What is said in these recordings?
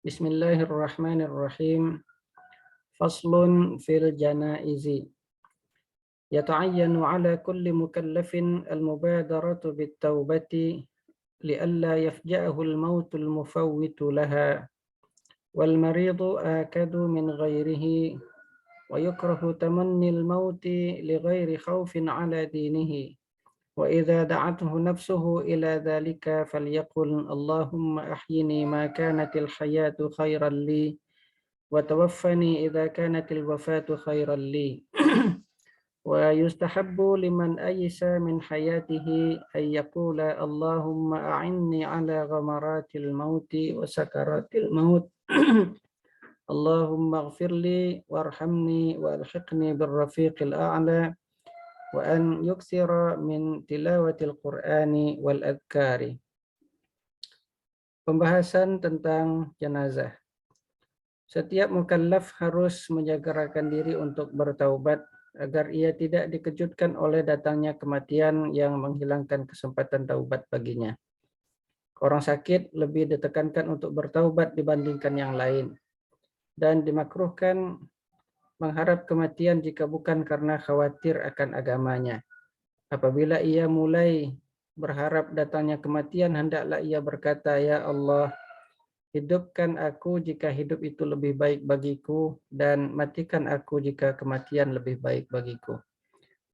Bismillahirrahmanirrahim. Faslun fil janaizi. Yata'ayyanu ala kulli mukallafin al-mubadaratu bit-taubati li'alla yafja'ahu al-mautul mufawwitu laha wal maridu akadu min ghairihi wa yukrahu tamanni al-mauti li ghairi khawfin ala dinihi wa idza da'athu nafsuhu ila dhalika falyaqul Allahumma ahyini ma kanatil hayatu khairan li wa tawaffani idza kanatil wafatu khairan li wa yustahabbu liman ayisa min hayatihi ay yaqula Allahumma a'inni ala ghamaratil mauti wa sakaratil maut Allahumma ighfirli warhamni wa alhiqni birrafiqil a'la wa an yuksira min tilawatil qur'ani wal adhkari. Pembahasan tentang jenazah. Setiap mukallaf harus menjagarakan diri untuk bertaubat agar ia tidak dikejutkan oleh datangnya kematian yang menghilangkan kesempatan taubat baginya. Orang sakit lebih ditekankan untuk bertaubat dibandingkan yang lain, dan dimakruhkan mengharap kematian jika bukan karena khawatir akan agamanya. Apabila ia mulai berharap datangnya kematian, hendaklah ia berkata, "Ya Allah, hidupkan aku jika hidup itu lebih baik bagiku, dan matikan aku jika kematian lebih baik bagiku."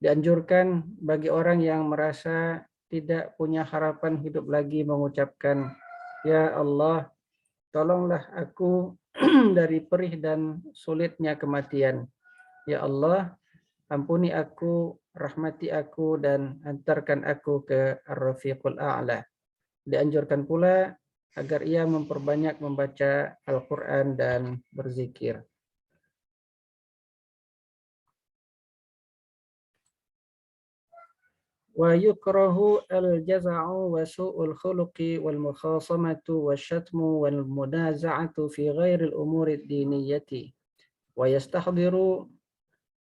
Dianjurkan bagi orang yang merasa tidak punya harapan hidup lagi mengucapkan, "Ya Allah, tolonglah aku dari perih dan sulitnya kematian. Ya Allah, ampuni aku, rahmati aku, dan hantarkan aku ke Ar-Rafiqul A'la." Dianjurkan pula agar ia memperbanyak membaca Al-Quran dan berzikir. Wa yukrahu al-jaza'u wa su'ul khuluqi wal mukhasamatu wa syatmu wal munaza'atu fi ghairi al-umuri ad-diniyati wa yastahdiru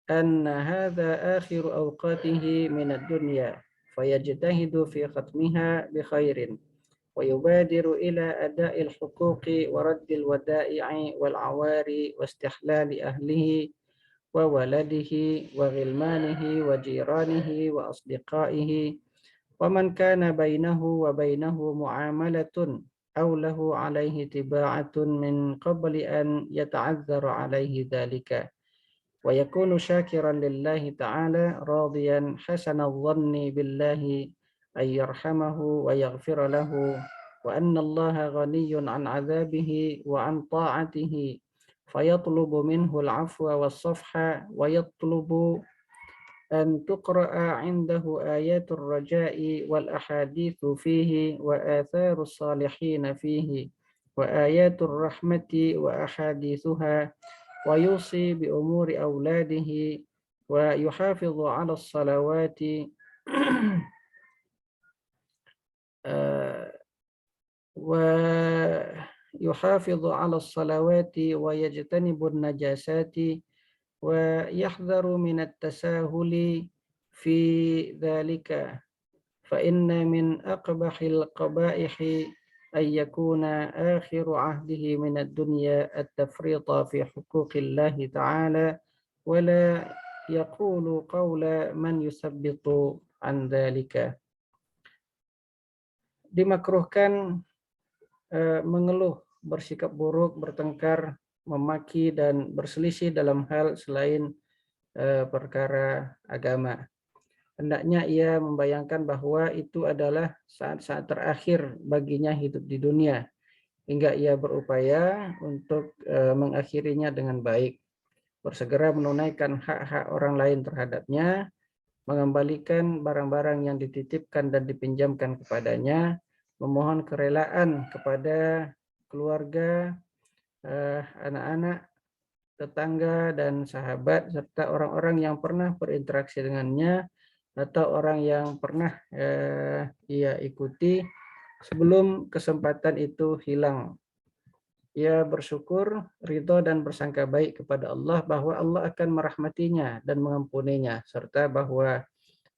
anna hadha akhiru awqatihi min ad-dunya fayajtahidu fi khatmiha bi khairin wa yubadiru ila ada'il huquqi wa raddil wada'i'i wal awari wa istihlali ahlihi wa waladihi wa ghilmanihi wa jiranihi wa asdiqaihi wa man kana bainahu wa bainahu mu'amalatun aw lahu alaihi tiba'atun min qabli an yata'azzara alaihi dhalika wa yakunu syakiran lillahi ta'ala radiyan hasanal dhanni billahi ay yarhamahu wa yaghfira lahu wa anna allaha ghaniyyun an adzabihi wa an ta'atihi fayatlubu minhu al-'afwa was-safha wa yatlubu an tuqra'a 'indahu ayatul raja'i wal ahaditsu fihi wa atharus salihin fihi wa ayatul rahmati wa ahaditsuha wa yusi bi umuri auladihi wa yuhafidhu 'ala as-salawati wa yuhafidhu 'ala as-salawati wa yajtanibu an-najasati wa yahdharu min at-tasahuli fi dhalika fa inna min aqbahil qaba'ihi ay yakuna akhiru 'ahdihi min ad-dunya at-tafrita fi huquqillahi ta'ala wa la yaqulu qawla man yusabbitu an dhalika. Dimakruhkan mengeluh, bersikap buruk, bertengkar, memaki, dan berselisih dalam hal selain perkara agama. Hendaknya ia membayangkan bahwa itu adalah saat-saat terakhir baginya hidup di dunia, hingga ia berupaya untuk mengakhirinya dengan baik, bersegera menunaikan hak-hak orang lain terhadapnya, mengembalikan barang-barang yang dititipkan dan dipinjamkan kepadanya, memohon kerelaan kepada keluarga, anak-anak, tetangga, dan sahabat, serta orang-orang yang pernah berinteraksi dengannya atau orang yang pernah ia ikuti sebelum kesempatan itu hilang. Ia bersyukur, ridho, dan bersangka baik kepada Allah bahwa Allah akan merahmatinya dan mengampuninya, serta bahwa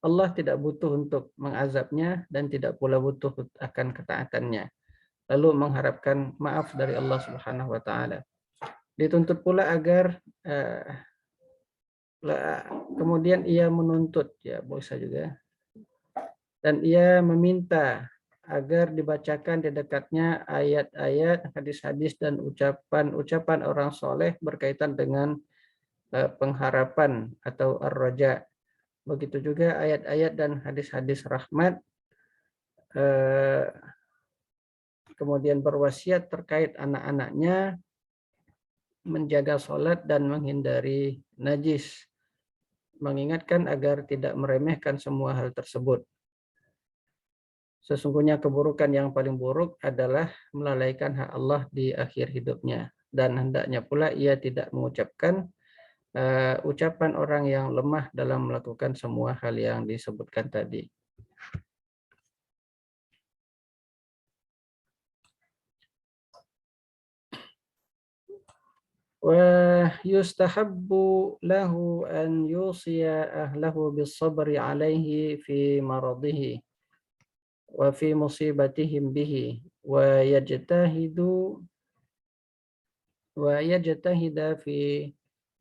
Allah tidak butuh untuk mengazabnya dan tidak pula butuh akan ketaatannya. lalu mengharapkan maaf dari Allah Subhanahu wa taala. Dituntut pula agar kemudian ia menuntut, ya bisa juga, dan ia meminta agar dibacakan di dekatnya ayat-ayat, hadis-hadis dan ucapan-ucapan orang soleh berkaitan dengan pengharapan atau ar-raja. Begitu juga ayat-ayat dan hadis-hadis rahmat, kemudian berwasiat terkait anak-anaknya menjaga sholat dan menghindari najis, mengingatkan agar tidak meremehkan semua hal tersebut. Sesungguhnya keburukan yang paling buruk adalah melalaikan hak Allah di akhir hidupnya, dan hendaknya pula ia tidak mengucapkan ucapan orang yang lemah dalam melakukan semua hal yang disebutkan tadi. ويستحب له أن يوصي أهله بالصبر عليه في مرضه وفي مصيبتهم به ويجتهد في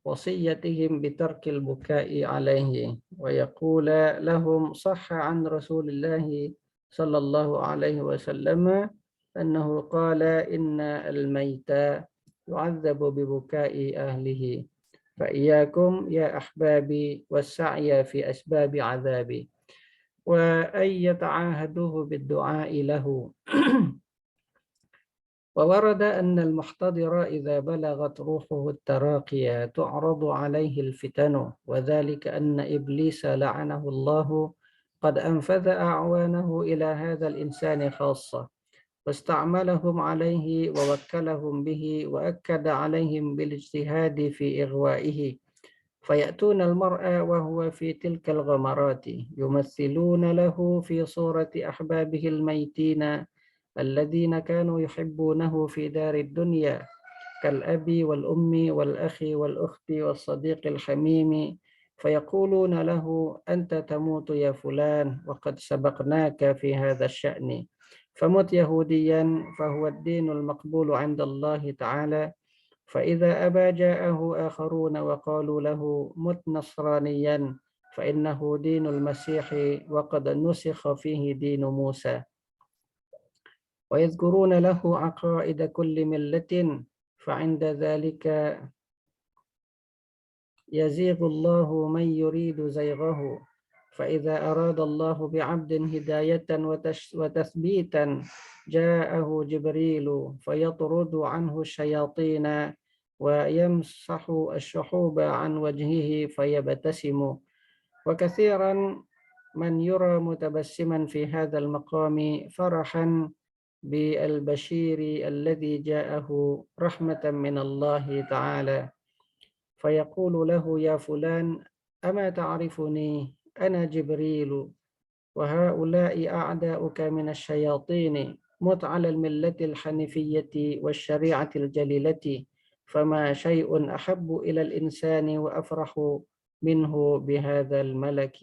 وصيتهم بترك البكاء عليه ويقول لهم صح عن رسول الله صلى الله عليه وسلم أنه قال إن الميت يعذب ببكاء أهله فإياكم يا أحبابي والسعي في أسباب عذابي وأن يتعاهدوه بالدعاء له. وورد أن المحتضر إذا بلغت روحه التراقي تعرض عليه الفتن، وذلك أن إبليس لعنه الله قد أنفذ أعوانه إلى هذا الإنسان خاصة، واستعملهم عليه ووكلهم به وأكد عليهم بالاجتهاد في إغوائه، فيأتون المرء وهو في تلك الغمرات يمثلون له في صورة أحبابه الميتين الذين كانوا يحبونه في دار الدنيا كالأب والأم والأخ والأخت والصديق الحميم، فيقولون له أنت تموت يا فلان وقد سبقناك في هذا الشأن، فمت يهوديا فهو الدين المقبول عند الله تعالى، فإذا أبى جاءه آخرون وقالوا له مت نصرانيا فإنه دين المسيح وقد نسخ فيه دين موسى، ويذكرون له عقائد كل ملة، فعند ذلك يزيغ الله من يريد زيغه، فإذا أراد الله بعبد هداية وتثبيتا جاءه جبريل فيطرد عنه الشياطين ويمسح الشحوب عن وجهه فيبتسم، وكثيرا من يرى متبسما في هذا المقام فرحا بالبشير الذي جاءه رحمة من الله تعالى، فيقول له يا فلان أما تعرفني أنا جبريل وهؤلاء أعداؤك من الشياطين، مت على الملة الحنيفية والشريعة الجليلة، فما شيء أحب إلى الإنسان وأفرح منه بهذا الملك،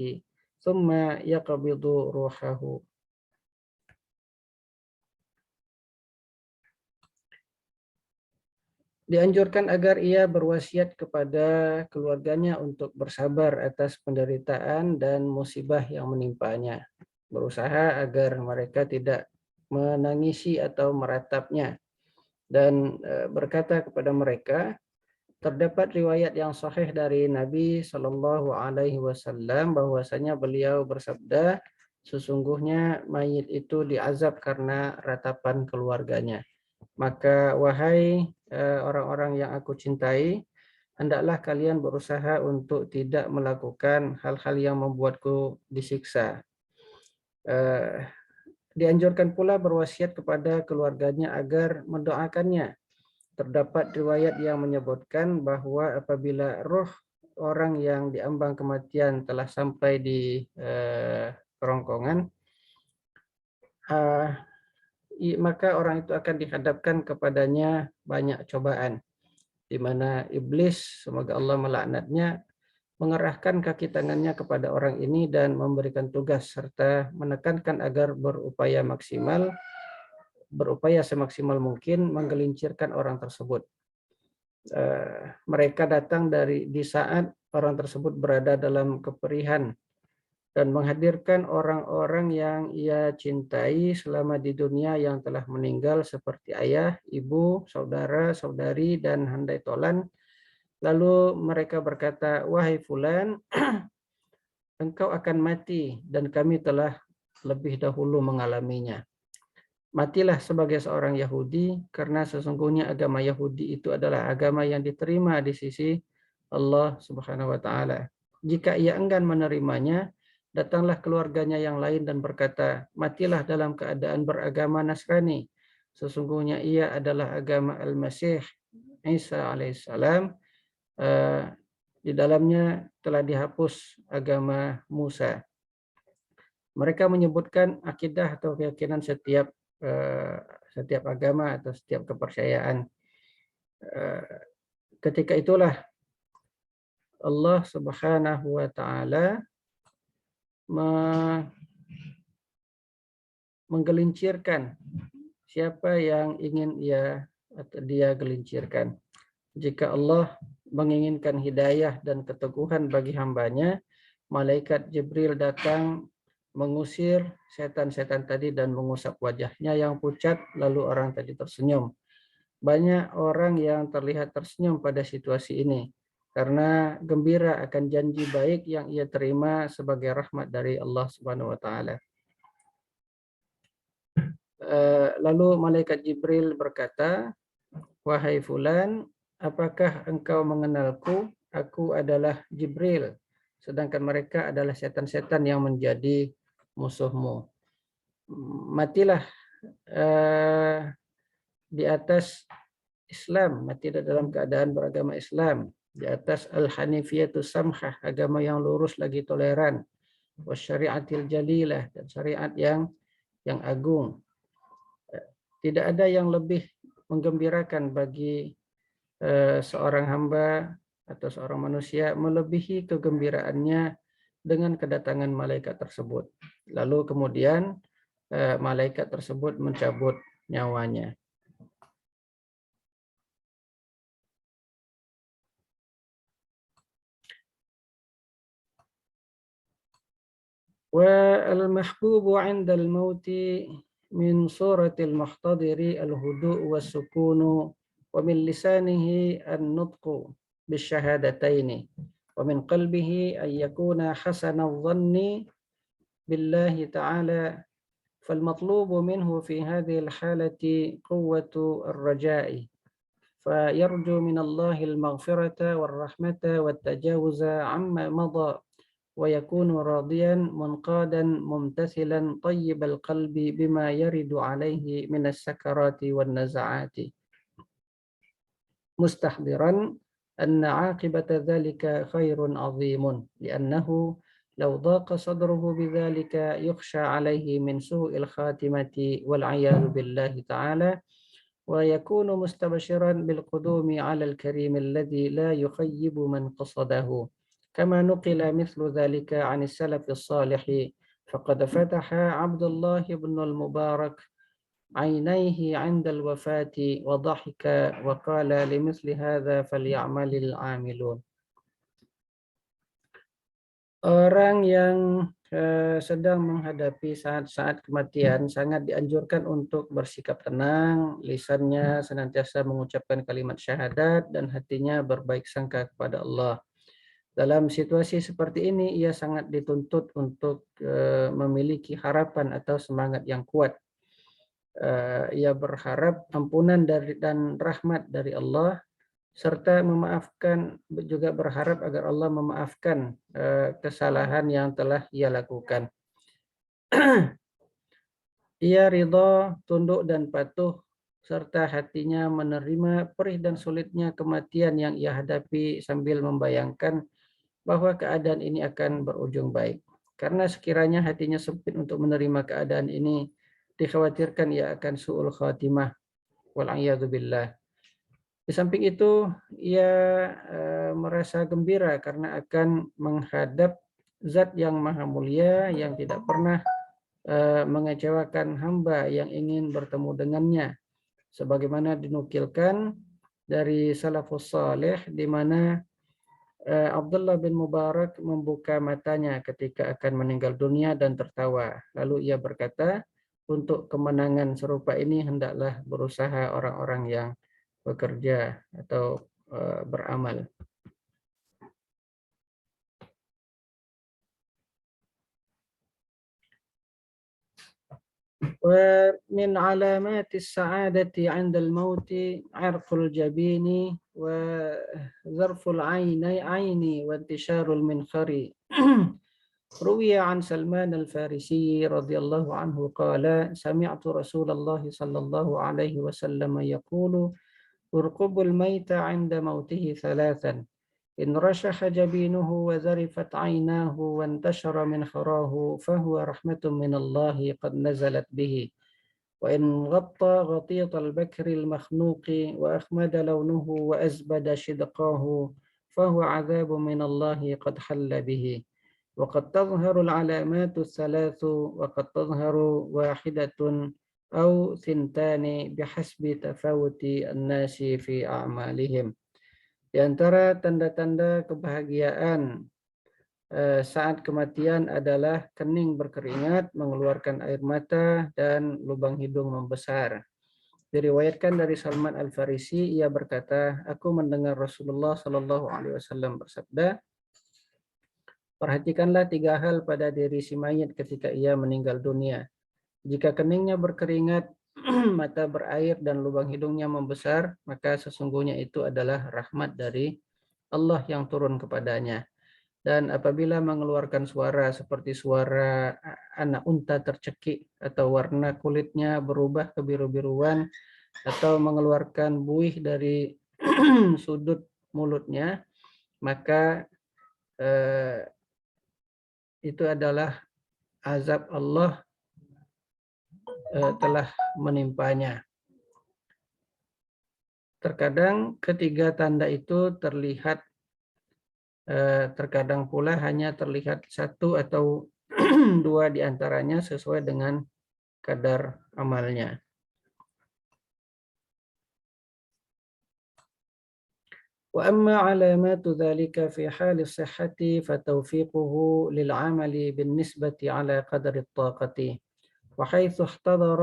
ثم يقبض روحه. Dianjurkan agar ia berwasiat kepada keluarganya untuk bersabar atas penderitaan dan musibah yang menimpanya, berusaha agar mereka tidak menangisi atau meratapnya, dan berkata kepada mereka, terdapat riwayat yang sahih dari Nabi Shallallahu Alaihi Wasallam bahwasanya beliau bersabda, sesungguhnya mayit itu diazab karena ratapan keluarganya. Maka wahai orang-orang yang aku cintai, hendaklah kalian berusaha untuk tidak melakukan hal-hal yang membuatku disiksa. Dianjurkan pula berwasiat kepada keluarganya agar mendoakannya. Terdapat riwayat yang menyebutkan bahwa apabila roh orang yang diambang kematian telah sampai di kerongkongan, maka orang itu akan dihadapkan kepadanya banyak cobaan, di mana iblis, semoga Allah melaknatnya, mengerahkan kaki tangannya kepada orang ini dan memberikan tugas serta menekankan agar berupaya maksimal berupaya semaksimal mungkin menggelincirkan orang tersebut. Mereka datang di saat orang tersebut berada dalam keperihan dan menghadirkan orang-orang yang ia cintai selama di dunia yang telah meninggal seperti ayah, ibu, saudara, saudari, dan handai tolan. Lalu mereka berkata, wahai fulan, engkau akan mati dan kami telah lebih dahulu mengalaminya. Matilah sebagai seorang Yahudi karena sesungguhnya agama Yahudi itu adalah agama yang diterima di sisi Allah Subhanahu wa taala. Jika ia enggan menerimanya, datanglah keluarganya yang lain dan berkata, matilah dalam keadaan beragama Nasrani. Sesungguhnya ia adalah agama Al-Masih Isa alaihissalam. Di dalamnya telah dihapus agama Musa. Mereka menyebutkan akidah atau keyakinan setiap agama atau setiap kepercayaan. Ketika itulah Allah Subhanahu wa taala menggelincirkan siapa yang ingin dia gelincirkan. Jika Allah menginginkan hidayah dan keteguhan bagi hambanya, malaikat Jibril datang mengusir setan-setan tadi dan mengusap wajahnya yang pucat, lalu orang tadi tersenyum. Banyak orang yang terlihat tersenyum pada situasi ini karena gembira akan janji baik yang ia terima sebagai rahmat dari Allah Subhanahu wa taala. Lalu malaikat Jibril berkata, wahai fulan, apakah engkau mengenalku? Aku adalah Jibril, sedangkan mereka adalah setan-setan yang menjadi musuhmu. Matilah di atas Islam, mati dalam keadaan beragama Islam, di atas al-hanifiyatus samhah, agama yang lurus lagi toleran, wasyariatil jalilah, dan syariat yang agung. Tidak ada yang lebih menggembirakan bagi seorang hamba atau seorang manusia melebihi kegembiraannya dengan kedatangan malaikat tersebut. Lalu kemudian malaikat tersebut mencabut nyawanya. والمحبوب عند الموت من صورة المحتضر الهدوء والسكون ومن لسانه النطق بالشهادتين ومن قلبه أن يكون حسن الظن بالله تعالى فالمطلوب منه في هذه الحالة قوة الرجاء فيرجو من الله المغفرة والرحمة والتجاوز عما مضى ويكون راضيا منقادا ممتثلا طيب القلب بما يرد عليه من السكرات والنزعات مستحضرا أن عاقبة ذلك خير عظيم لأنه لو ضاق صدره بذلك يخشى عليه من سوء الخاتمة والعياذ بالله تعالى ويكون مستبشرا بالقدوم على الكريم الذي لا يخيب من قصده كما نقل مثل ذلك عن السلف الصالح فقد فتح عبد الله بن المبارك عينيه عند الوفاة وضحك وقال لمثل هذا فليعمل العاملون. Orang yang sedang menghadapi saat-saat kematian sangat dianjurkan untuk bersikap tenang, lisannya senantiasa mengucapkan kalimat syahadat dan hatinya berbaik sangka kepada Allah. Dalam situasi seperti ini, ia sangat dituntut untuk memiliki harapan atau semangat yang kuat. Ia berharap ampunan dan rahmat dari Allah, serta juga berharap agar Allah memaafkan kesalahan yang telah ia lakukan. Ia ridha, tunduk dan patuh, serta hatinya menerima perih dan sulitnya kematian yang ia hadapi sambil membayangkan bahwa keadaan ini akan berujung baik. Karena sekiranya hatinya sempit untuk menerima keadaan ini, dikhawatirkan ia akan su'ul khatimah. Wal'iyadzubillah. Di samping itu, ia merasa gembira karena akan menghadap Zat yang Maha Mulia yang tidak pernah mengecewakan hamba yang ingin bertemu dengannya, sebagaimana dinukilkan dari salafus saleh di mana Abdullah bin Mubarak membuka matanya ketika akan meninggal dunia dan tertawa. Lalu ia berkata, untuk kemenangan serupa ini hendaklah berusaha orang-orang yang bekerja atau beramal. ومن علامات السعادة عند الموت عرق الجبين وذرف العين وانتشار المنخر. روي عن سلمان الفارسي رضي الله عنه قال: سمعت رسول الله صلى الله عليه وسلم يقول: ارقبوا الميت عند موته ثلاثا: إن رشح جبينه وذرفت عيناه وانتشر منخراه فهو رحمة من الله قد نزلت به، وإن غطى غطيط البكر المخنوق وأخمد لونه وأزبد شدقاه فهو عذاب من الله قد حل به. وقد تظهر العلامات الثلاث وقد تظهر واحدة أو ثنتان بحسب تفاوت الناس في أعمالهم. Di antara tanda-tanda kebahagiaan saat kematian adalah kening berkeringat, mengeluarkan air mata, dan lubang hidung membesar. Diriwayatkan dari Salman Al-Farisi, ia berkata, aku mendengar Rasulullah Shallallahu Alaihi Wasallam bersabda, perhatikanlah 3 hal pada diri si mayit ketika ia meninggal dunia. Jika keningnya berkeringat, mata berair, dan lubang hidungnya membesar, maka sesungguhnya itu adalah rahmat dari Allah yang turun kepadanya. Dan apabila mengeluarkan suara seperti suara anak unta tercekik, atau warna kulitnya berubah kebiru-biruan, atau mengeluarkan buih dari sudut mulutnya, maka itu adalah azab Allah telah menimpanya. Terkadang ketiga tanda itu terlihat, terkadang pula hanya terlihat 1 atau 2 di antaranya sesuai dengan kadar amalnya. وأما علامات ذلك في حال الصحة فتوفيقه للعمل بالنسبة على قدر الطاقة، وحيث احتضر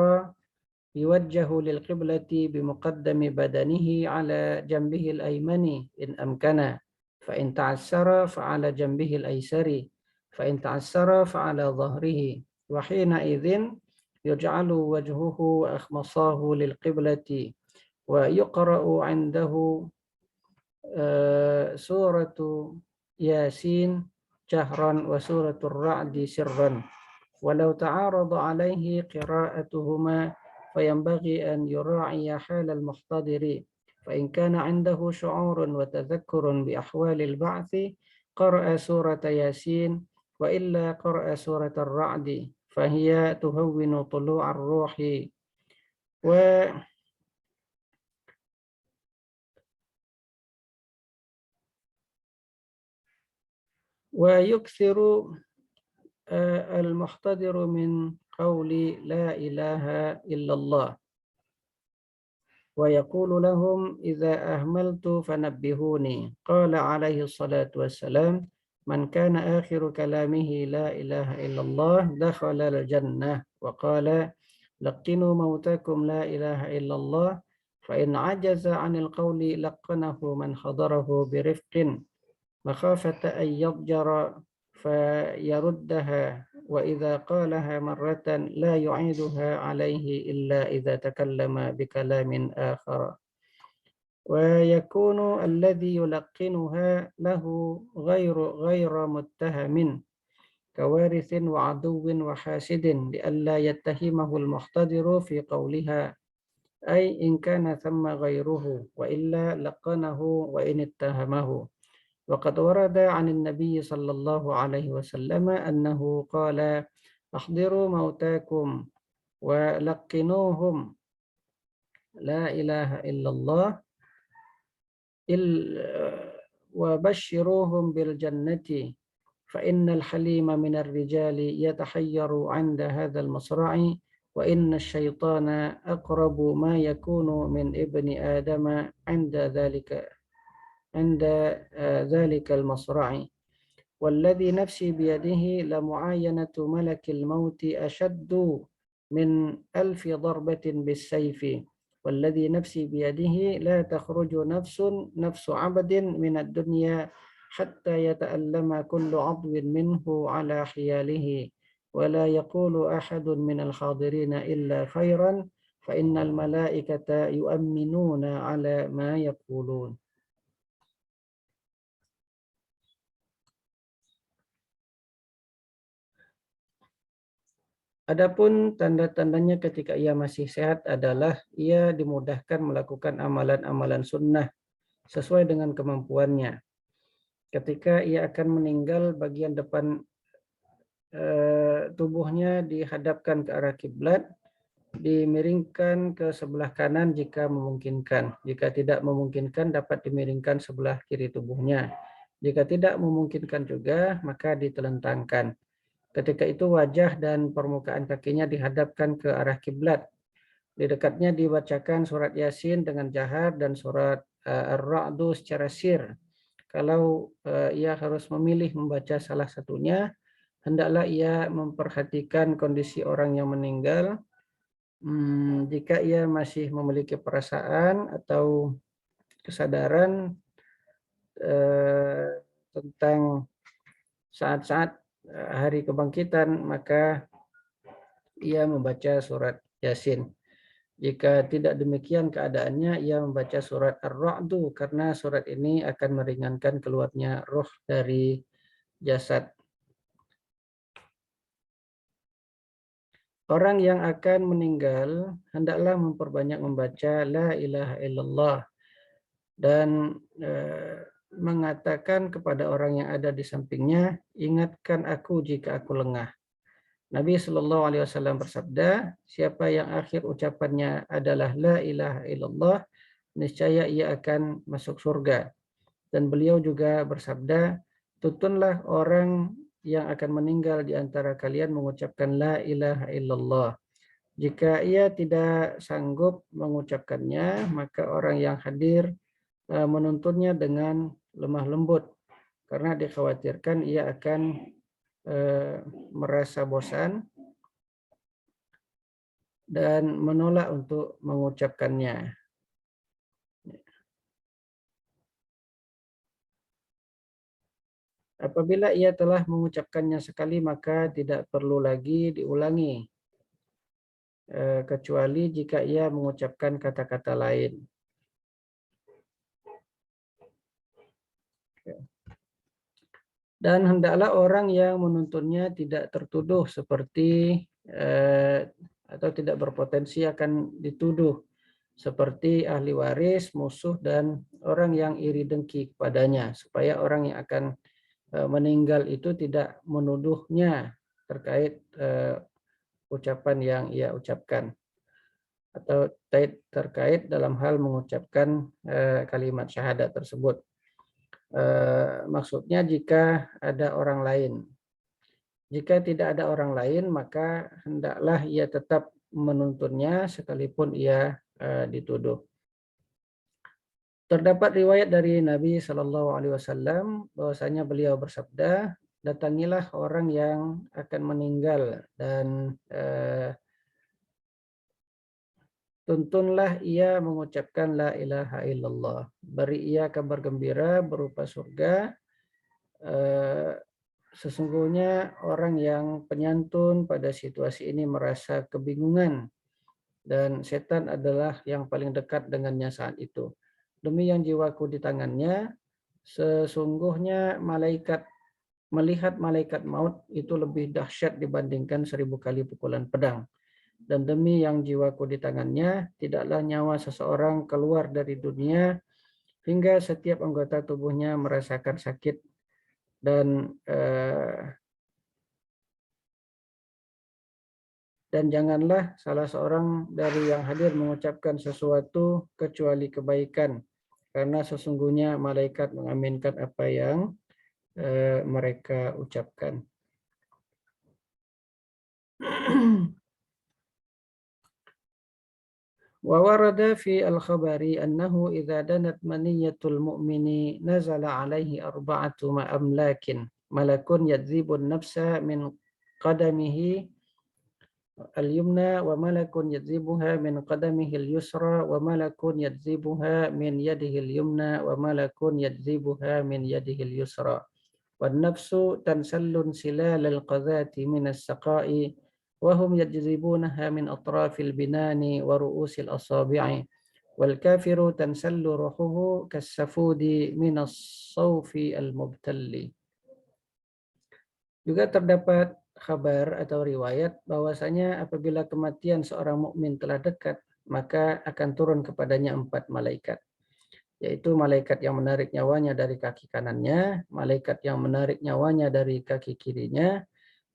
يوجه للقبلة بمقدم بدنه على جنبه الأيمن إن أمكن، فإن تعسر فعلى جنبه الأيسر، فإن تعسر فعلى ظهره، وحينئذ يجعل وجهه وأخمصاه للقبلة، ويقرأ عنده سورة ياسين جهرا وسورة الرعد سرا، ولو تعارض عليه قراءتهما فينبغي أن يراعي حال المحتضر، فإن كان عنده شعور وتذكر بأحوال البعث قرأ سورة ياسين، وإلا قرأ سورة الرعد، فهي تهون طلوع الروح. ويكثر المحتضر من قول لا إله إلا الله، ويقول لهم إذا أهملت فنبهوني. قال عليه الصلاة والسلام: من كان آخر كلامه لا إله إلا الله دخل الجنة. وقال: لقنوا موتاكم لا إله إلا الله، فإن عجز عن القول لقنه من حضره برفق مخافة أن يضجر فيردها، وإذا قالها مرة لا يعيدها عليه إلا إذا تكلم بكلام آخر، ويكون الذي يلقنها له غير متهم كوارث وعدو وحاسد، لئلا يتهمه المحتضر في قولها، أي إن كان ثم غيره، وإلا لقنه وإن اتهمه. وقد ورد عن النبي صلى الله عليه وسلم أنه قال: أحضروا موتاكم ولقنوهم لا إله إلا الله وبشروهم بالجنة، فإن الحليم من الرجال يتحير عند هذا المصرع وإن الشيطان أقرب ما يكون من ابن آدم عند ذلك المصرع والذي نفسي بيده لمعاينة ملك الموت أشد من 1000 ضربة بالسيف والذي نفسي بيده لا تخرج نفس عبد من الدنيا حتى يتألم كل عضو منه على حياله ولا يقول أحد من الحاضرين إلا خيرا فإن الملائكة يؤمنون على ما يقولون. Adapun tanda-tandanya ketika ia masih sehat adalah ia dimudahkan melakukan amalan-amalan sunnah sesuai dengan kemampuannya. Ketika ia akan meninggal, bagian depan tubuhnya dihadapkan ke arah kiblat, dimiringkan ke sebelah kanan jika memungkinkan. Jika tidak memungkinkan, dapat dimiringkan sebelah kiri tubuhnya. Jika tidak memungkinkan juga, maka ditelentangkan. Ketika itu wajah dan permukaan kakinya dihadapkan ke arah kiblat. Di dekatnya dibacakan surat Yasin dengan jahar dan surat Ar-Ra'du secara sir. Kalau ia harus memilih membaca salah satunya, hendaklah ia memperhatikan kondisi orang yang meninggal. Jika ia masih memiliki perasaan atau kesadaran tentang saat-saat hari kebangkitan, maka ia membaca surat Yasin. Jika tidak demikian keadaannya, ia membaca surat Ar-Ra'du karena surat ini akan meringankan keluarnya roh dari jasad. Orang yang akan meninggal hendaklah memperbanyak membaca La ilaha illallah dan mengatakan kepada orang yang ada di sampingnya, ingatkan aku jika aku lengah. Nabi Shallallahu Alaihi Wasallam bersabda, siapa yang akhir ucapannya adalah La ilaha illallah, niscaya ia akan masuk surga. Dan beliau juga bersabda, tuntunlah orang yang akan meninggal di antara kalian mengucapkan La ilaha illallah. Jika ia tidak sanggup mengucapkannya, maka orang yang hadir menuntunnya dengan lemah lembut karena dikhawatirkan ia akan merasa bosan dan menolak untuk mengucapkannya. Apabila ia telah mengucapkannya sekali, maka tidak perlu lagi diulangi, kecuali jika ia mengucapkan kata-kata lain. Dan hendaklah orang yang menuntunnya tidak tertuduh seperti atau tidak berpotensi akan dituduh seperti ahli waris, musuh, dan orang yang iri dengki kepadanya, supaya orang yang akan meninggal itu tidak menuduhnya terkait ucapan yang ia ucapkan atau terkait dalam hal mengucapkan kalimat syahadat tersebut. Maksudnya jika ada orang lain. Jika tidak ada orang lain, maka hendaklah ia tetap menuntunnya sekalipun ia dituduh. Terdapat riwayat dari Nabi Shallallahu Alaihi Wasallam bahwasanya beliau bersabda, datangilah orang yang akan meninggal dan tuntunlah ia mengucapkan La ilaha illallah. Beri ia kabar gembira berupa surga. Sesungguhnya orang yang penyantun pada situasi ini merasa kebingungan dan setan adalah yang paling dekat dengannya saat itu. Demi yang jiwaku di tangannya, sesungguhnya melihat malaikat maut itu lebih dahsyat dibandingkan 1000 kali pukulan pedang. Dan demi yang jiwaku di tangannya, tidaklah nyawa seseorang keluar dari dunia hingga setiap anggota tubuhnya merasakan sakit dan janganlah salah seorang dari yang hadir mengucapkan sesuatu kecuali kebaikan, karena sesungguhnya malaikat mengaminkan apa yang mereka ucapkan. وورد في الخبر أنه إذا دنت منية المؤمن نزل عليه 4 أملاك ملك يجذب النفس من قدمه اليمنى وملك يجذبها من قدمه اليسرى وملك يجذبها من يده اليمنى وملك يجذبها من يده اليسرى والنفس تنسل انسلال القذاة من السقاء وهم يجذبونها من أطراف البنان ورؤوس الأصابع والكافر تنسل روحه كالسفود من الصوف المبتل. Juga terdapat kabar atau riwayat bahwasanya apabila kematian seorang mukmin telah dekat, maka akan turun kepadanya 4 malaikat, yaitu malaikat yang menarik nyawanya dari kaki kanannya, malaikat yang menarik nyawanya dari kaki kirinya,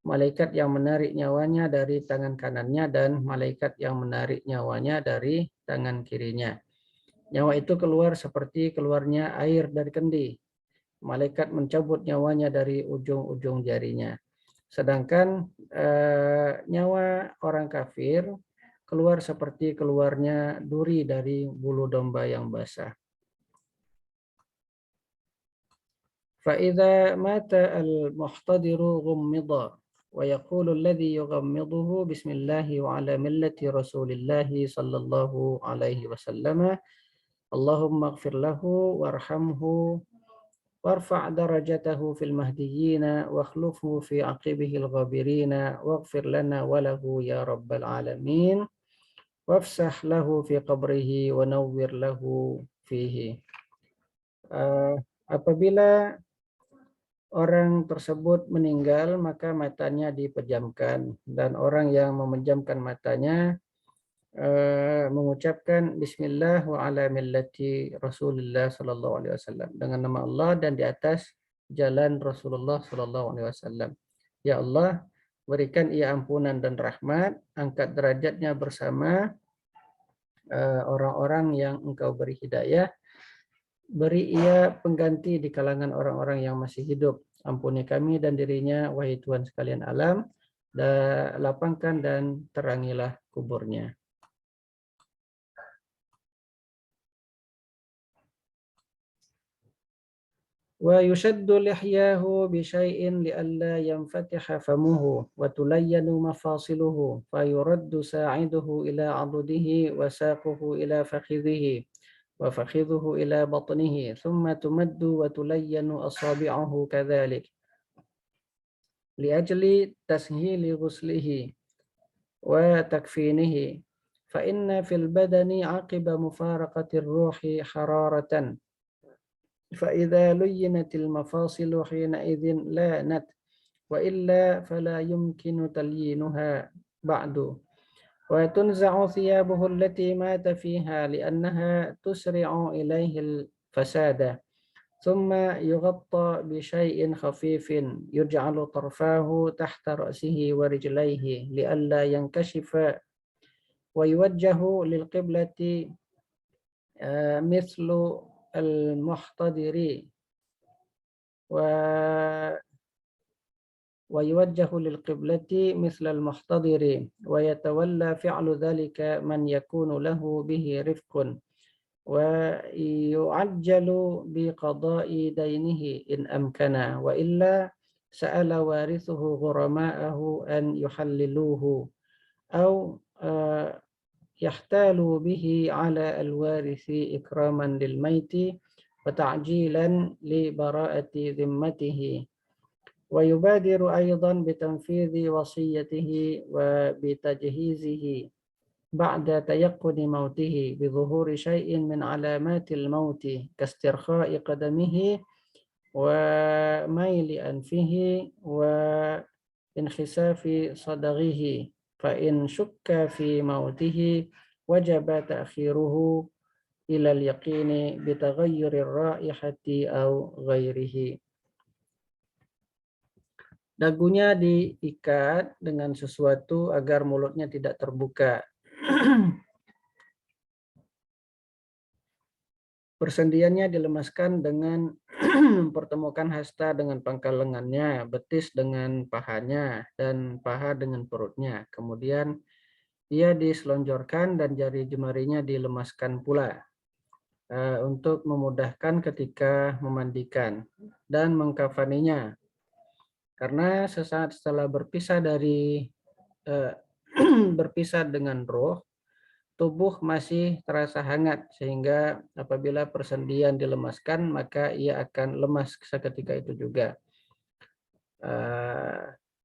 malaikat yang menarik nyawanya dari tangan kanannya, dan malaikat yang menarik nyawanya dari tangan kirinya. Nyawa itu keluar seperti keluarnya air dari kendi. Malaikat mencabut nyawanya dari ujung-ujung jarinya. Sedangkan nyawa orang kafir keluar seperti keluarnya duri dari bulu domba yang basah. فإذا مات المحتضر غمض ويقول الذي يغمضه بسم الله وعلى ملة رسول الله صلى الله عليه وسلم اللهم اغفر له وارحمه وارفع درجته في المهديين واخلفه في عقبه الغابرين واغفر لنا وله يا رب العالمين وافسح له في قبره ونور له فيه. Apabila orang tersebut meninggal, maka matanya dipejamkan, dan orang yang memejamkan matanya mengucapkan Bismillah wa ala millati Rasulullah sallallahu alaihi wasallam, dengan nama Allah dan di atas jalan Rasulullah sallallahu alaihi wasallam. Ya Allah, berikan ia ampunan dan rahmat, angkat derajatnya bersama orang-orang yang Engkau beri hidayah, beri ia pengganti di kalangan orang-orang yang masih hidup. Ampuni kami dan dirinya, wahai Tuhan sekalian alam, dan lapangkan dan terangilah kuburnya. ويشد لحياه بشيء لئلا ينفتح فمه وتلين مفاصله فيرد ساعده إلى عضده وساقه إلى فخذه وفخذه إلى بطنه ثم تمد وتلين أصابعه كذلك لأجل تسهيل غسله وتكفينه فإن في البدن عقب مفارقة الروح حرارة فإذا لينت المفاصل حينئذ لانت وإلا فلا يمكن تليينها بعد وتنزع ثيابه التي مات فيها لأنها تسرع إليه الفساد ثم يغطى بشيء خفيف يجعل طرفاه تحت رأسه ورجليه لئلا ينكشف ويوجه للقبلة مثل المحتضر ويوجه للقبلة مثل المحتضر ويتولى فعل ذلك من يكون له به رفق ويعجل بقضاء دينه إن أمكن وإلا سأل وارثه غرماءه أن يحللوه أو يحتالوا به على الوارث إكراما للميت وتعجيلا لبراءة ذمته ويبادر أيضا بتنفيذ وصيته وبتجهيزه بعد تيقن موته بظهور شيء من علامات الموت كاسترخاء قدمه وميل أنفه وانخساف صدغه فإن شك في موته وجب تأخيره إلى اليقين بتغير الرائحة أو غيره. Dagunya diikat dengan sesuatu agar mulutnya tidak terbuka. Persendiannya dilemaskan dengan mempertemukan hasta dengan pangkal lengannya, betis dengan pahanya, dan paha dengan perutnya. Kemudian ia diselonjorkan dan jari jemarinya dilemaskan pula untuk memudahkan ketika memandikan dan mengkafaninya. Karena sesaat setelah berpisah dari berpisah dengan roh, tubuh masih terasa hangat sehingga apabila persendian dilemaskan maka ia akan lemas seketika itu juga.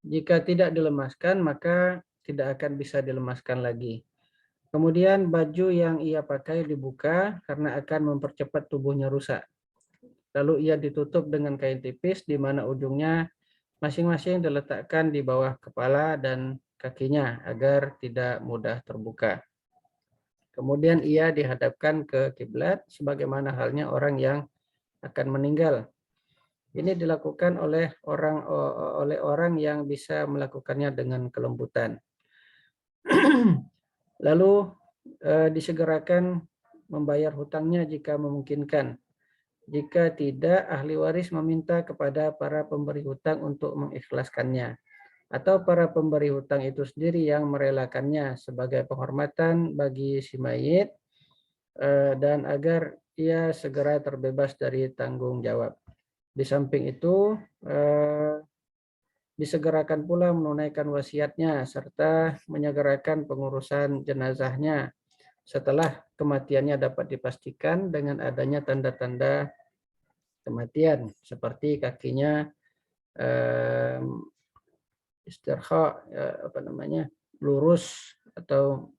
Jika tidak dilemaskan maka tidak akan bisa dilemaskan lagi. Kemudian baju yang ia pakai dibuka karena akan mempercepat tubuhnya rusak. Lalu ia ditutup dengan kain tipis di mana ujungnya masing-masing diletakkan di bawah kepala dan kakinya agar tidak mudah terbuka. Kemudian ia dihadapkan ke kiblat sebagaimana halnya orang yang akan meninggal. Ini dilakukan oleh orang yang bisa melakukannya dengan kelembutan. Lalu disegerakan membayar hutangnya jika memungkinkan. Jika tidak, ahli waris meminta kepada para pemberi hutang untuk mengikhlaskannya. Atau para pemberi hutang itu sendiri yang merelakannya sebagai penghormatan bagi si mayit dan agar ia segera terbebas dari tanggung jawab. Di samping itu, disegerakan pula menunaikan wasiatnya serta menyegerakan pengurusan jenazahnya setelah kematiannya dapat dipastikan dengan adanya tanda-tanda kematian seperti kakinya istirha, lurus atau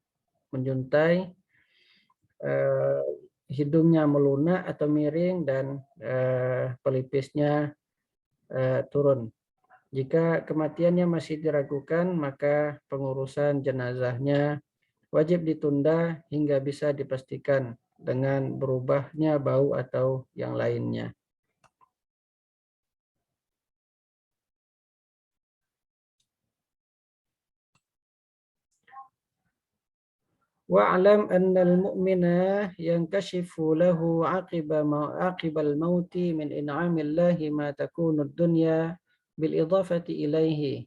menjuntai, hidungnya melunak atau miring, dan pelipisnya turun. Jika kematiannya masih diragukan, maka pengurusan jenazahnya wajib ditunda hingga bisa dipastikan dengan berubahnya bau atau yang lainnya. Wa'lam anna al-mu'mina yankashifu lahu aqibal mauti min in'amillahi ma takunu ad-dunya bil idafati ilaihi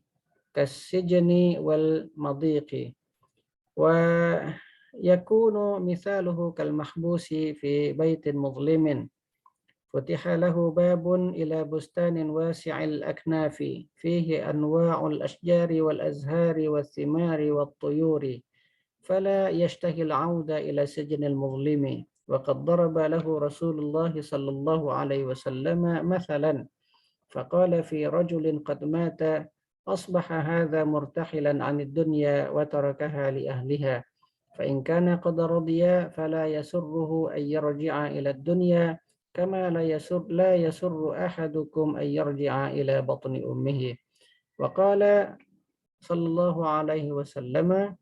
kas-sijni wal madiqi wa yakunu mithaluhu kal mahbusi fi baitin muzlimin futiha lahu babun ila bustanin wasi'il aknafi fihi anwa'ul ashjari wal azhari wal thimari wal tuyuri فلا يشتهي العودة إلى سجن المظلم وقد ضرب له رسول الله صلى الله عليه وسلم مثلا فقال في رجل قد مات أصبح هذا مرتحلا عن الدنيا وتركها لأهلها فإن كان قد رضي فلا يسره أن يرجع إلى الدنيا كما لا يسر أحدكم أن يرجع إلى بطن أمه وقال صلى الله عليه وسلم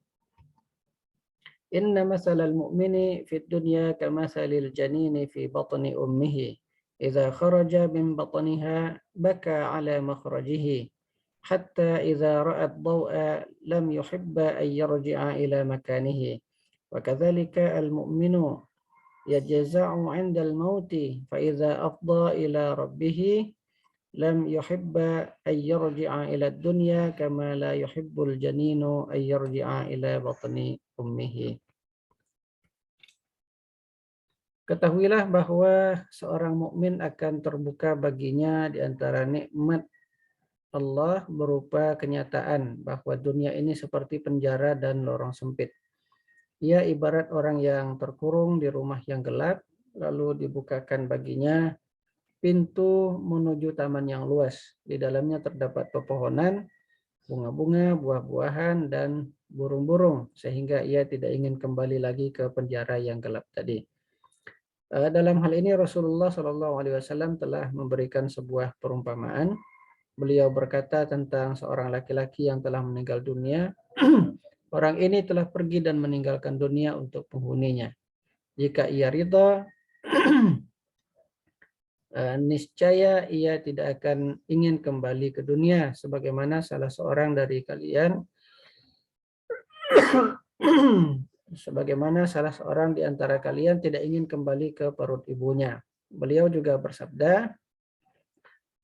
إن مثل المؤمن في الدنيا كمثل الجنين في بطن أمه إذا خرج من بطنها بكى على مخرجه حتى إذا رأى الضوء لم يحب أن يرجع إلى مكانه وكذلك المؤمن يجزع عند الموت فإذا أفضى إلى ربه لم يحب أن يرجع إلى الدنيا كما لا يحب الجنين أن يرجع إلى بطن أمه. Ketahuilah bahwa seorang mukmin akan terbuka baginya di antara nikmat Allah berupa kenyataan bahwa dunia ini seperti penjara dan lorong sempit. Ia ibarat orang yang terkurung di rumah yang gelap, lalu dibukakan baginya pintu menuju taman yang luas. Di dalamnya terdapat pepohonan, bunga-bunga, buah-buahan, dan burung-burung, sehingga ia tidak ingin kembali lagi ke penjara yang gelap tadi. Dalam hal ini Rasulullah SAW telah memberikan sebuah perumpamaan. Beliau berkata tentang seorang laki-laki yang telah meninggal dunia. Orang ini telah pergi dan meninggalkan dunia untuk penghuninya. Jika ia ridha, niscaya ia tidak akan ingin kembali ke dunia, sebagaimana salah seorang dari kalian sebagaimana salah seorang di antara kalian tidak ingin kembali ke perut ibunya. Beliau juga bersabda,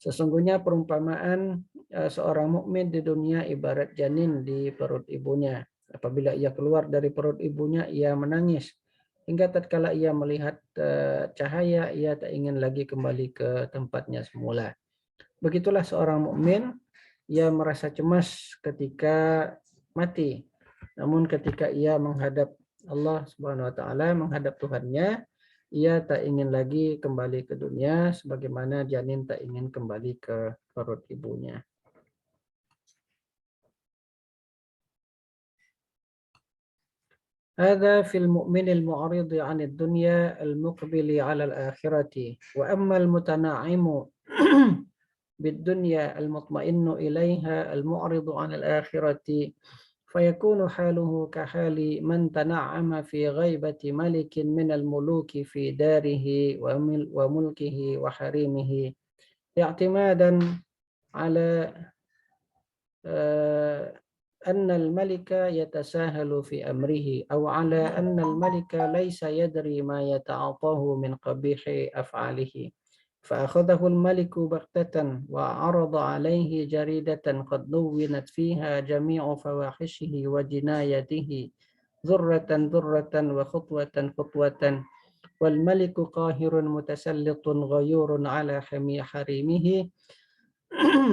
Sesungguhnya perumpamaan seorang mukmin di dunia ibarat janin di perut ibunya. Apabila ia keluar dari perut ibunya, ia menangis. Hingga tatkala ia melihat cahaya, ia tak ingin lagi kembali ke tempatnya semula. Begitulah seorang mukmin, ia merasa cemas ketika mati. Namun ketika ia menghadap Allah Subhanahu wa taala, menghadap Tuhannya, ia tak ingin lagi kembali ke dunia sebagaimana janin tak ingin kembali ke perut ibunya. هذا في المؤمن المعرض عن الدنيا المقبل على الآخرة وأما المتنعم بالدنيا المطمئن إليها المعرض عن الآخرة فيكون حاله كحال من تنعم في غيبة ملك من الملوك في داره وملكه وحريمه اعتمادا على أن الملك يتساهل في أمره أو على أن الملك ليس يدري ما يتعاطاه من قبيح أفعاله فأخذه الملك بغتة وعرض عليه جريدة قد دونت فيها جميع فواحشه وجنايته ذرة ذرة وخطوة خطوة والملك قاهر متسلط غيور على حريمه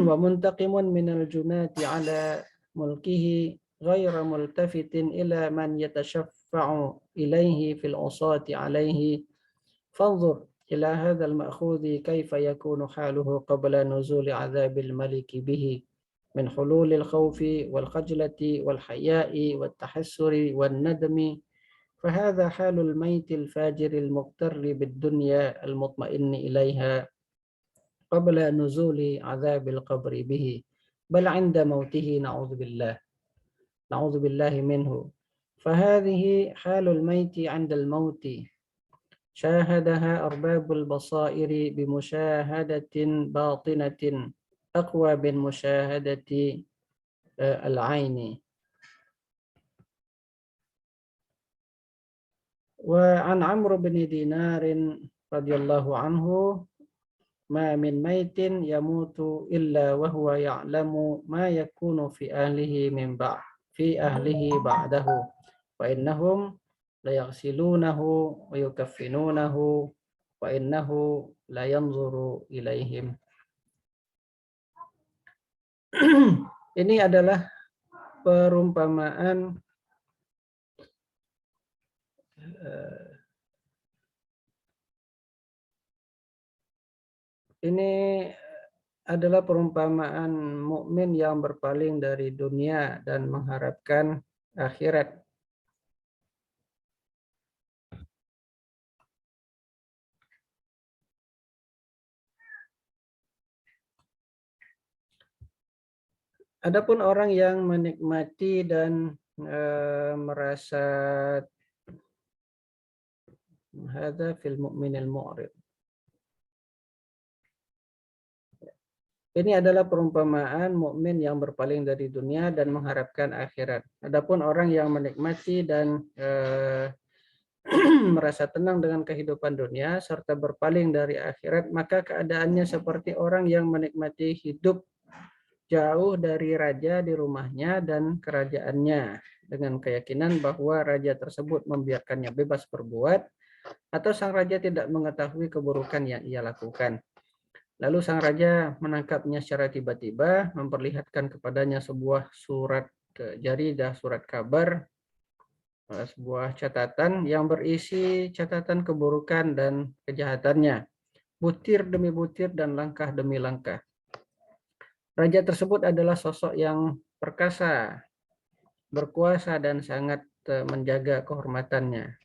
ومنتقم من الجناة على ملكه غير ملتفت إلى من يتشفع إليه في العصاة عليه فانظر إلى هذا المأخوذ كيف يكون حاله قبل نزول عذاب الملك به من حلول الخوف والخجلة والحياء والتحسر والندم فهذا حال الميت الفاجر المغتر بالدنيا المطمئن إليها قبل نزول عذاب القبر به بل عند موته نعوذ بالله منه فهذه حال الميت عند الموت شاهدها أرباب البصائر بمشاهدة باطنة أقوى من مشاهدة العين وعن عمرو بن دينار رضي الله عنه ما من ميت يموت إلا وهو يعلم ما يكون في أهله من بعد بعده وإنهم ليغسلونه ويكفنونه وإنه لا ينظر إليهم. Ini adalah perumpamaan ini adalah perumpamaan mukmin yang berpaling dari dunia dan mengharapkan akhirat. Adapun orang yang menikmati dan merasa hadza fil mu'minil mu'rid. Ini adalah perumpamaan mukmin yang berpaling dari dunia dan mengharapkan akhirat. Adapun orang yang menikmati dan merasa tenang dengan kehidupan dunia serta berpaling dari akhirat, maka keadaannya seperti orang yang menikmati hidup jauh dari raja di rumahnya dan kerajaannya dengan keyakinan bahwa raja tersebut membiarkannya bebas berbuat atau sang raja tidak mengetahui keburukan yang ia lakukan. Lalu sang raja menangkapnya secara tiba-tiba, memperlihatkan kepadanya sebuah surat jaridah, surat kabar, sebuah catatan yang berisi catatan keburukan dan kejahatannya, butir demi butir dan langkah demi langkah. Raja tersebut adalah sosok yang perkasa, berkuasa, dan sangat menjaga kehormatannya.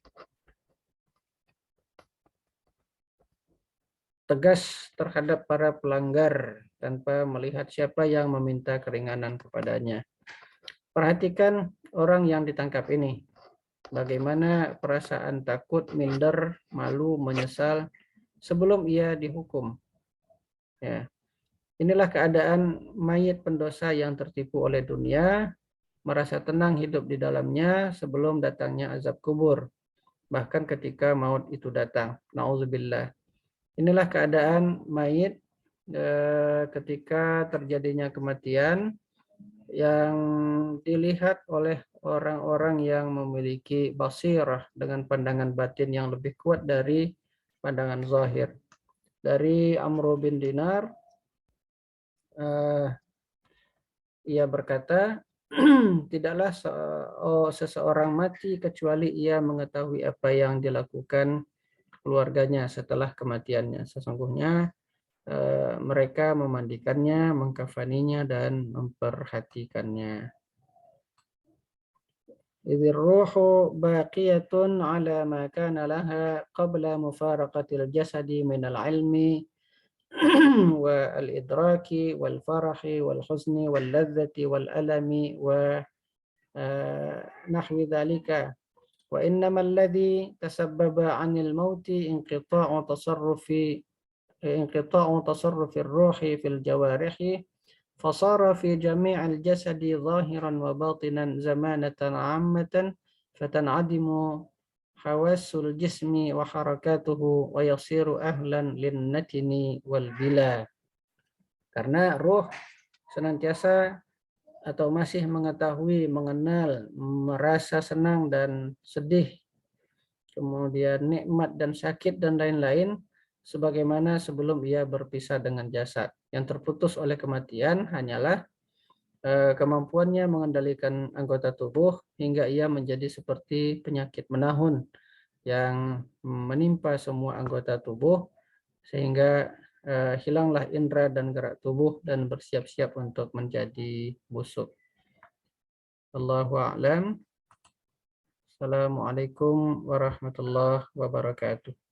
Tegas terhadap para pelanggar tanpa melihat siapa yang meminta keringanan kepadanya. Perhatikan orang yang ditangkap ini. Bagaimana perasaan takut, minder, malu, menyesal sebelum ia dihukum. Ya. Inilah keadaan mayit pendosa yang tertipu oleh dunia, merasa tenang hidup di dalamnya sebelum datangnya azab kubur, bahkan ketika maut itu datang. Nauzubillah. Inilah keadaan mayit ketika terjadinya kematian yang dilihat oleh orang-orang yang memiliki basirah dengan pandangan batin yang lebih kuat dari pandangan zahir. Dari Amr bin Dinar, ia berkata, tidaklah seseorang mati kecuali ia mengetahui apa yang dilakukan keluarganya setelah kematiannya. Sesungguhnya mereka memandikannya, mengkafaninya, dan memperhatikannya. Idhir ruhu baqiyatun ala ma kana laha qabla mufaraqatil jasadi minal ilmi wal idraki wal farahi wal huzni wal ladzati wal alami wa nahwi dhalika. Wa innama alladhi tasabbaba 'anil mauti انقطاع تصرف الروح في الجوارح فصار في جميع الجسد ظاهرا وباطنا زمانة عامة فتنعدم حواس الجسم وحركاته ويصير أهلا للنتن والبلا. Karena ruh senantiasa atau masih mengetahui, mengenal, merasa senang dan sedih, kemudian nikmat dan sakit dan lain-lain, sebagaimana sebelum ia berpisah dengan jasad. Yang terputus oleh kematian hanyalah kemampuannya mengendalikan anggota tubuh hingga ia menjadi seperti penyakit menahun yang menimpa semua anggota tubuh sehingga hilanglah indera dan gerak tubuh dan bersiap-siap untuk menjadi busuk. Allahu a'lam. Assalamualaikum warahmatullahi wabarakatuh.